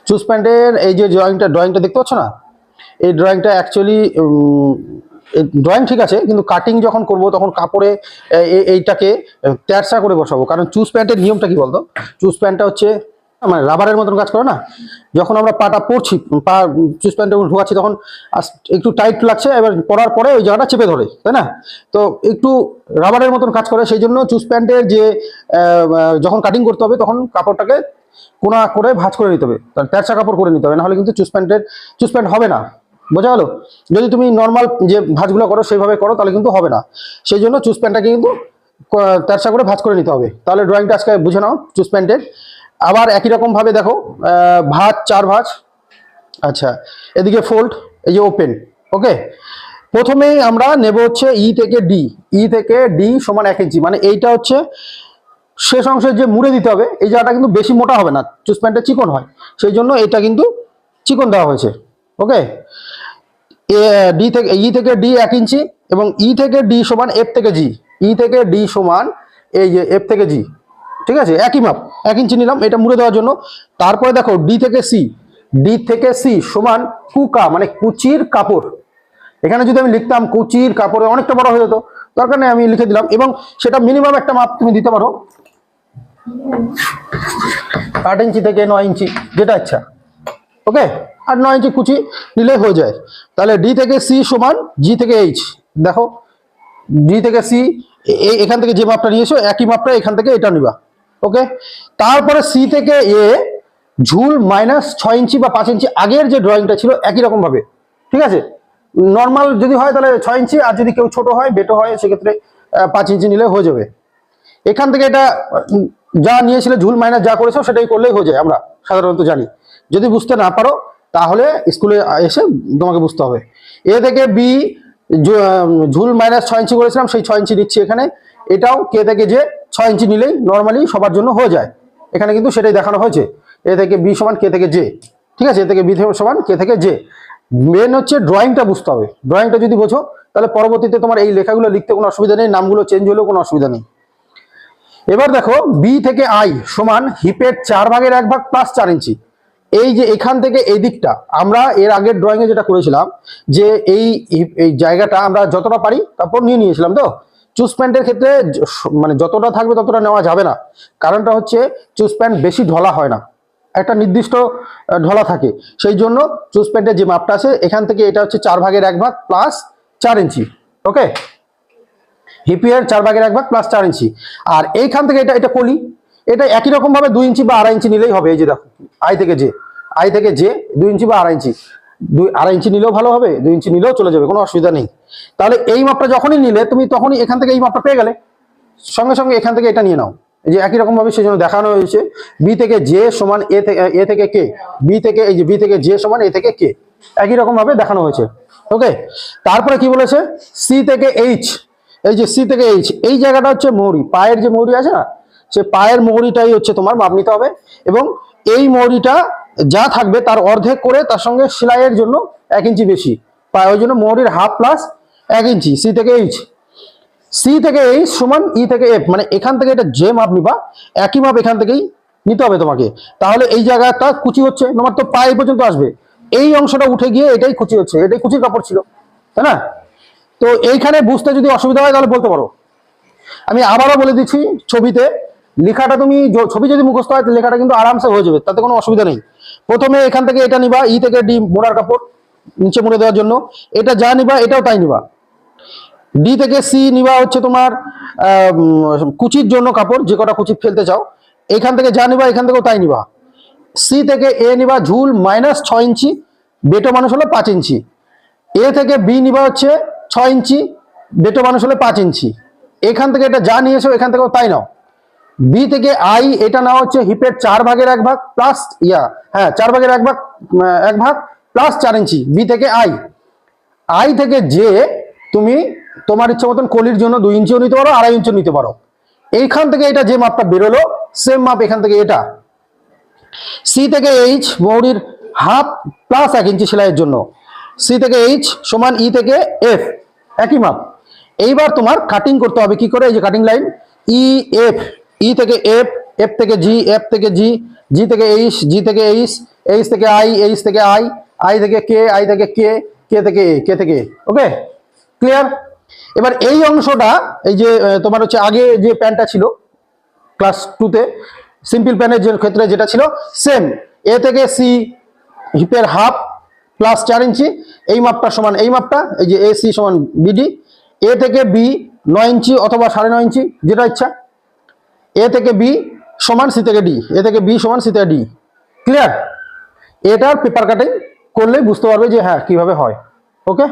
Choose প্যান্টের এই যে ড্রয়িংটা দেখতে পাচ্ছ না, এই ড্রয়িংটা অ্যাকচুয়ালি ড্রয়িং ঠিক আছে, কিন্তু কাটিং যখন করব তখন কাপড়ে এইটাকে তেরসা করে বসাবো। কারণ চুজ প্যান্টের নিয়মটা কি বলতো, চুজ প্যান্টটা হচ্ছে মানে রাবারের মতন কাজ করে না, যখন আমরা পাটা পরছি, পা চুজ প্যান্টে ঢোকাচ্ছি তখন একটু টাইট লাগছে, এবার পরার পরে ওই জায়গাটা চেপে ধরে, তাই না? তো একটু রাবারের মতন কাজ করে, সেই জন্য চুজ প্যান্টের যে যখন কাটিং করতে হবে তখন কাপড়টাকে কোনা করে ভাঁজ করে নিতে হবে, তেরসা কাপড় করে নিতে হবে, নাহলে কিন্তু চুজ প্যান্ট হবে না। বোঝা গেল? যদি তুমি নর্মাল যে ভাঁজগুলো করো সেইভাবে করো তাহলে কিন্তু হবে না, সেই জন্য চুজ প্যান্টটাকে কিন্তু তেরসা করে ভাঁজ করে নিতে হবে। তাহলে ড্রয়িংটা আজকে বুঝে নাও চুজ প্যান্টের। আবার একই রকম ভাবে দেখো, ভাঁজ 4 ভাঁজ, আচ্ছা এদিকে ফোল্ড, এই যে ওপেন। ওকে, প্রথমেই আমরা নেব হচ্ছে ই থেকে ডি সমান 1 ইঞ্চি, মানে এইটা হচ্ছে শেষ অংশে যে মুড়ে দিতে হবে, এই জায়গাটা কিন্তু বেশি মোটা হবে না, চুজ প্যান্টটা চিকন হয়, সেই জন্য এটা কিন্তু চিকন দেওয়া হয়েছে। ওকে, ই থেকে ডি 1 ইঞ্চি এবং ই থেকে ডি সমান এফ থেকে জি, ই থেকে ডি সমান এই যে এফ থেকে জি, ঠিক আছে, একই মাপ 1 ইঞ্চি নিলাম এটা মুড়ে দেওয়ার জন্য। তারপরে দেখো ডি থেকে সি সমান কুকা, মানে কুচির কাপড়। এখানে যদি আমি লিখতাম কুচির কাপড়ে অনেকটা বড় হয়ে যেত, দরকার নেই আমি লিখে দিলাম, এবং সেটা মিনিমাম একটা মাপ তুমি দিতে পারো 8 ইঞ্চি থেকে 9 ইঞ্চি, যেটা ইচ্ছা। ওকে, আর 9 ইঞ্চি কুচি নিলে হয়ে যায়। তাহলে ডি থেকে সি সমান জি থেকে এইচ, দেখো ডি থেকে সি এখান থেকে যে মাপটা নিয়েছো একই মাপটা এখান থেকে এটা নিবা। ওকে, তারপরে সি থেকে এ ঝুল -6 ইঞ্চি বা 5 ইঞ্চি, আগের যে ড্রয়িংটা ছিল একই রকম ভাবে, ঠিক আছে। নর্মাল যদি হয় তাহলে 6 ইঞ্চি, আর যদি কেউ ছোট হয় বেটো হয় সেক্ষেত্রে 5 ইঞ্চি নিলে হয়ে যাবে। এখান থেকে এটা যা নিয়েছিলে ঝুল মাইনাস যা করেছো সেটাই করলেই হয়ে যায়, আমরা সাধারণত জানি। যদি বুঝতে না পারো তাহলে স্কুলে এসে তোমাকে বুঝতে হবে। এ থেকে বি ঝুল -6 ইঞ্চি করেছিলাম, সেই 6 ইঞ্চি দিচ্ছি এখানে। এটাও কে থেকে যে 6 ইঞ্চি নিলেই নর্মালি সবার জন্য হয়ে যায়, এখানে কিন্তু সেটাই দেখানো হয়েছে। এ থেকে বি সমান কে থেকে জে, ঠিক আছে, এ থেকে বি সমান কে থেকে জে। মেন হচ্ছে ড্রয়িংটা বুঝতে হবে, ড্রয়িংটা যদি বোঝো তাহলে পরবর্তীতে তোমার এই লেখাগুলো লিখতে কোনো অসুবিধা নেই, নামগুলো চেঞ্জ হলেও কোনো অসুবিধা নেই। এবার দেখো বি থেকে আই সমান হিপের 4/1 প্লাস 4 ইঞ্চি। এই যে এখান থেকে এই দিকটা আমরা এর আগের ড্রয়িং এ যেটা করেছিলাম, যে এই জায়গাটা আমরা যতটা পারি তারপর নিয়েছিলাম। তো চুজ প্যান্টের ক্ষেত্রে মানে যতটা থাকবে ততটা নেওয়া যাবে না, কারণটা হচ্ছে চুজ প্যান্ট বেশি ঢলা হয় না, একটা নির্দিষ্ট ঢলা থাকে, সেই জন্য চুজ প্যান্টের যে মাপটা আছে এখান থেকে এটা হচ্ছে 4/1 প্লাস 4 ইঞ্চি। ওকে, হিপিয়ার 4/1 প্লাস 4 ইঞ্চি। আর এইখান থেকে এটা কলি, এটা একই রকম ভাবে 2 ইঞ্চি বা 2.5 ইঞ্চি নিলেই হবে। এই যে দেখো আই থেকে জে 2 ইঞ্চি বা 2.5 ইঞ্চি, 2.5 ইঞ্চি নিলেও ভালো হবে, 2 ইঞ্চি নিলেও চলে যাবে, কোনো অসুবিধা নেই। তাহলে এই মাপটা যখনই নিলে তুমি তখনই এখান থেকে এই মাপটা পেয়ে গেলে, সঙ্গে সঙ্গে এখান থেকে এটা নিয়ে নাও। এই যে একই রকম ভাবে সেই জন্য দেখানো হয়েছে বি থেকে জে সমান এ থেকে কে, বি থেকে এই যে বি থেকে জে সমান এ থেকে কে, একই রকম ভাবে দেখানো হয়েছে। ওকে, তারপরে কি বলেছে সি থেকে এইচ, এই যে সি থেকে এইচ এই জায়গাটা হচ্ছে মোহরি, পায়ের যে মোহরি আছে না, সে পায়ের মোহরিটাই হচ্ছে তোমার মাপ নিতে হবে, এবং এই মোহরিটা যা থাকবে তার অর্ধেক করে তার সঙ্গে সেলাইয়ের জন্য 1 ইঞ্চি বেশি পায়, ওই জন্য মোহরির হাফ প্লাস 1 ইঞ্চি। সি থেকে এইচ, সি থেকে এইচ সমান ই থেকে এফ, মানে এখান থেকে এটা যে মাপ নিবা একই মাপ এখান থেকেই নিতে হবে তোমাকে। তাহলে এই জায়গাটা কুচি হচ্ছে তোমার, তো পায়ে পর্যন্ত আসবে, এই অংশটা উঠে গিয়ে এটাই কুচি হচ্ছে, এটাই কুচির কাপড় ছিল, তাই না? তো এইখানে বুঝতে যদি অসুবিধা হয় তাহলে বলতে পারো। আমি আবারও বলে দিচ্ছি, ছবিতে লেখাটা তুমি ছবি যদি মুখস্থ হয় লেখাটা কিন্তু আরামসে হয়ে যাবে, তাতে কোনো অসুবিধা নেই। প্রথমে এখান থেকে এটা নিবা, ই থেকে ডি মোড়ার কাপড় নিচে মুড়ে দেওয়ার জন্য, এটা যা নিবা এটাও তাই নিবা। ডি থেকে সি নিবা হচ্ছে তোমার কুচির জন্য কাপড়, যে কটা কুচি ফেলতে চাও, এখান থেকে যা নিবা এখান থেকেও তাই নিবা। সি থেকে এ নিবা ঝুল -6 ইঞ্চি, বেটো মানুষ হলো 5 ইঞ্চি। এ থেকে বি নিবা হচ্ছে 6 ইঞ্চি, বেটো মানুষ হলে 5 ইঞ্চি। এখান থেকে এটা যা নিয়েছো এখান থেকেও তাই নাও। বি থেকে আই এটা নাও হচ্ছে হিপের 4/1 প্লাস 4/1 প্লাস 4 ইঞ্চি। বি থেকে আই থেকে জে তুমি তোমার ইচ্ছা মতন কলির জন্য 2 ইঞ্চিও নিতে পারো, 2.5 ইঞ্চিও নিতে পারো। এইখান থেকে এটা যে মাপটা বেরোলো সেম মাপ এখান থেকে এটা। সি থেকে এইচ মৌরির হাফ প্লাস 1 ইঞ্চি সেলাইয়ের জন্য। সি থেকে এইচ সমান ই থেকে এফ, একই মাপ। এইবার তোমার কাটিং করতে হবে কি করে, এই যে কাটিং লাইন ই থেকে এফ, এফ থেকে জি, এফ থেকে জি, জি থেকে এইচ, জি থেকে এইচ, এইচ থেকে আই, এইচ থেকে আই, আই থেকে কে, আই থেকে কে, কে থেকে এ, কে থেকে এ। ওকে, ক্লিয়ার? এবার এই অংশটা, এই যে তোমার হচ্ছে আগে যে প্যানটা ছিল ক্লাস 2-তে সিম্পল প্যানের যে ক্ষেত্রে যেটা ছিল সেম, এ থেকে সি হিপের হাফ প্লাস 4 ইঞ্চি, এই মাপটা সমান এই মাপটা, এই যে এসি সমান বিডি, এ থেকে বি 9 ইঞ্চি অথবা 9.5 ইঞ্চি যেটা ইচ্ছা, এ থেকে বি সমান সি থেকে ডি, এ থেকে বি সমান সি থেকে ডি। ক্লিয়ার? এটার পেপার কাটিং করলে বুঝতে পারবে যে হ্যাঁ কিভাবে হয়। ওকে।